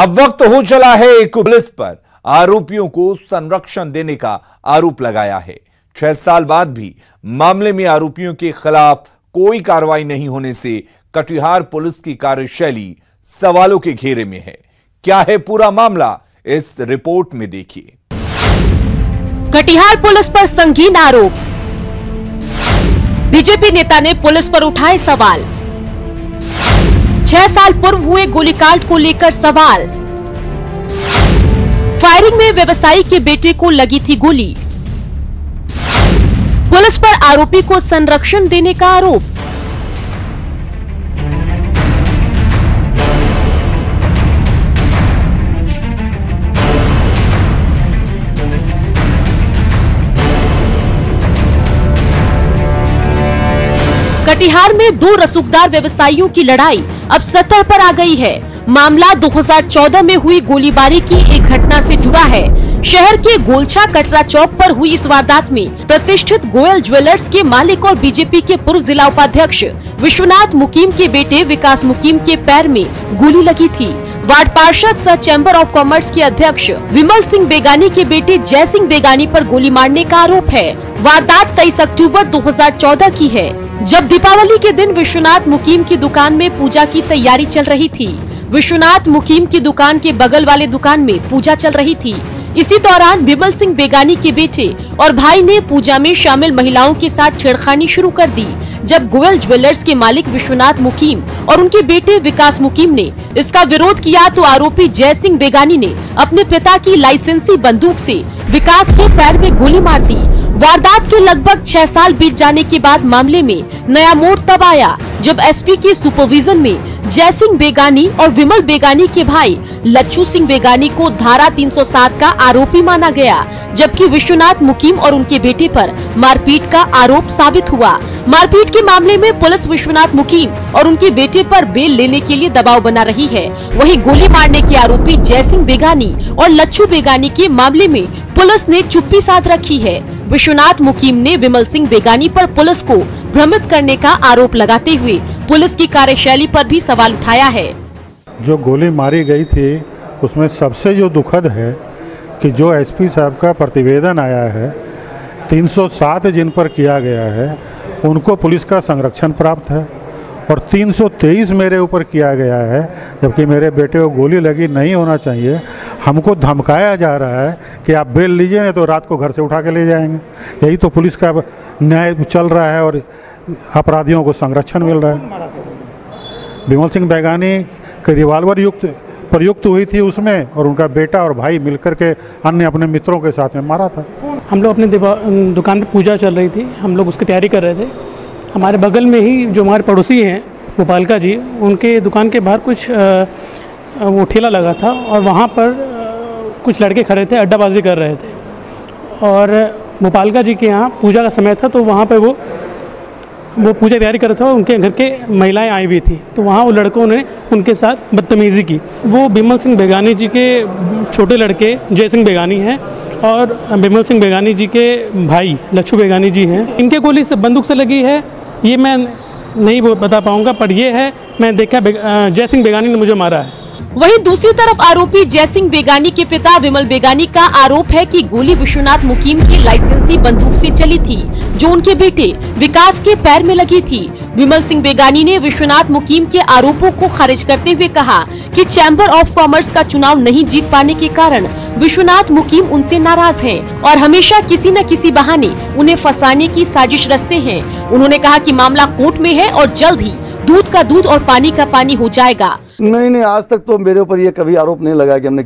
अब वक्त हो चला है एक पुलिस पर आरोपियों को संरक्षण देने का आरोप लगाया है। 6 साल बाद भी मामले में आरोपियों के खिलाफ कोई कार्रवाई नहीं होने से कटिहार पुलिस की कार्यशैली सवालों के घेरे में है। क्या है पूरा मामला, इस रिपोर्ट में देखिए। कटिहार पुलिस पर संगीन आरोप। बीजेपी नेता ने पुलिस पर उठाए सवाल। 6 साल पूर्व हुए गोलीकांड को लेकर सवाल। फायरिंग में व्यवसायी के बेटे को लगी थी गोली। पुलिस पर आरोपी को संरक्षण देने का आरोप। कटिहार में 2 रसूखदार व्यवसायियों की लड़ाई अब सतह पर आ गई है। मामला 2014 में हुई गोलीबारी की एक घटना से जुड़ा है। शहर के गोलछा कटरा चौक पर हुई इस वारदात में प्रतिष्ठित गोयल ज्वेलर्स के मालिक और बीजेपी के पूर्व जिला उपाध्यक्ष विश्वनाथ मुकीम के बेटे विकास मुकीम के पैर में गोली लगी थी। वार्ड पार्षद सह चैम्बर ऑफ कॉमर्स के अध्यक्ष विमल सिंह बेगानी के बेटे जय सिंह बेगानी पर गोली मारने का आरोप है। वारदात 23 अक्टूबर 2014 की है, जब दीपावली के दिन विश्वनाथ मुकीम की दुकान में पूजा की तैयारी चल रही थी। विश्वनाथ मुकीम की दुकान के बगल वाले दुकान में पूजा चल रही थी। इसी दौरान विमल सिंह बेगानी के बेटे और भाई ने पूजा में शामिल महिलाओं के साथ छेड़खानी शुरू कर दी। जब गोयल ज्वेलर्स के मालिक विश्वनाथ मुकीम और उनके बेटे विकास मुकीम ने इसका विरोध किया तो आरोपी जय सिंह बेगानी ने अपने पिता की लाइसेंसी बंदूक से विकास के पैर में गोली मार दी। वारदात के लगभग 6 साल बीत जाने के बाद मामले में नया मोड़ तब आया जब एसपी के सुपरविजन में जय सिंह बेगानी और विमल बेगानी के भाई लच्छू सिंह बेगानी को धारा 307 का आरोपी माना गया, जबकि विश्वनाथ मुकीम और उनके बेटे पर मारपीट का आरोप साबित हुआ। मारपीट के मामले में पुलिस विश्वनाथ मुकीम और उनके बेटे पर बेल लेने के लिए दबाव बना रही है। वहीं गोली मारने के आरोपी जय सिंह बेगानी और लच्छू बेगानी के मामले में पुलिस ने चुप्पी साध रखी है। विश्वनाथ मुकीम ने विमल सिंह बेगानी पर पुलिस को भ्रमित करने का आरोप लगाते हुए पुलिस की कार्यशैली पर भी सवाल उठाया है। जो गोली मारी गई थी उसमें सबसे जो दुखद है कि जो एसपी साहब का प्रतिवेदन आया है 307 जिन पर किया गया है उनको पुलिस का संरक्षण प्राप्त है और 323 मेरे ऊपर किया गया है, जबकि मेरे बेटे को गोली लगी नहीं होना चाहिए। हमको धमकाया जा रहा है कि आप बेल लीजिए नहीं तो रात को घर से उठा के ले जाएंगे। यही तो पुलिस का न्याय चल रहा है और अपराधियों को संरक्षण मिल रहा है। विमल सिंह बेगानी के रिवाल्वर प्रयुक्त हुई थी उसमें और उनका बेटा और भाई मिलकर के अन्य अपने मित्रों के साथ में मारा था। हम लोग अपने दुकान पे पूजा चल रही थी, हम लोग उसकी तैयारी कर रहे थे। हमारे बगल में ही जो हमारे पड़ोसी हैं गोपालका जी, उनके दुकान के बाहर कुछ वो ठेला लगा था और वहाँ पर कुछ लड़के खड़े थे, अड्डाबाजी कर रहे थे। और गोपालका जी के यहाँ पूजा का समय था तो वहाँ पर वो पूजा तैयारी कर रहा था। उनके घर के महिलाएं आई हुई थी तो वहाँ वो लड़कों ने उनके साथ बदतमीज़ी की। वो विमल सिंह बेगानी जी के छोटे लड़के जय सिंह बेगानी हैं और विमल सिंह बेगानी जी के भाई लच्छू बेगानी जी हैं। इनके गोली से बंदूक से लगी है ये मैं नहीं बता पाऊँगा, पर ये है मैं देखा जय सिंह बेगानी ने मुझे मारा है। वहीं दूसरी तरफ आरोपी जय सिंह बेगानी के पिता विमल बेगानी का आरोप है कि गोली विश्वनाथ मुकीम की लाइसेंसी बंदूक से चली थी जो उनके बेटे विकास के पैर में लगी थी। विमल सिंह बेगानी ने विश्वनाथ मुकीम के आरोपों को खारिज करते हुए कहा कि चैम्बर ऑफ कॉमर्स का चुनाव नहीं जीत पाने के कारण विश्वनाथ मुकीम उनसे नाराज हैं और हमेशा किसी न किसी बहाने उन्हें फंसाने की साजिश रचते हैं। उन्होंने कहा कि मामला कोर्ट में है और जल्द ही दूध का दूध और पानी का पानी हो जाएगा। नहीं, आज तक तो मेरे ऊपर ये कभी आरोप नहीं लगा कि हमने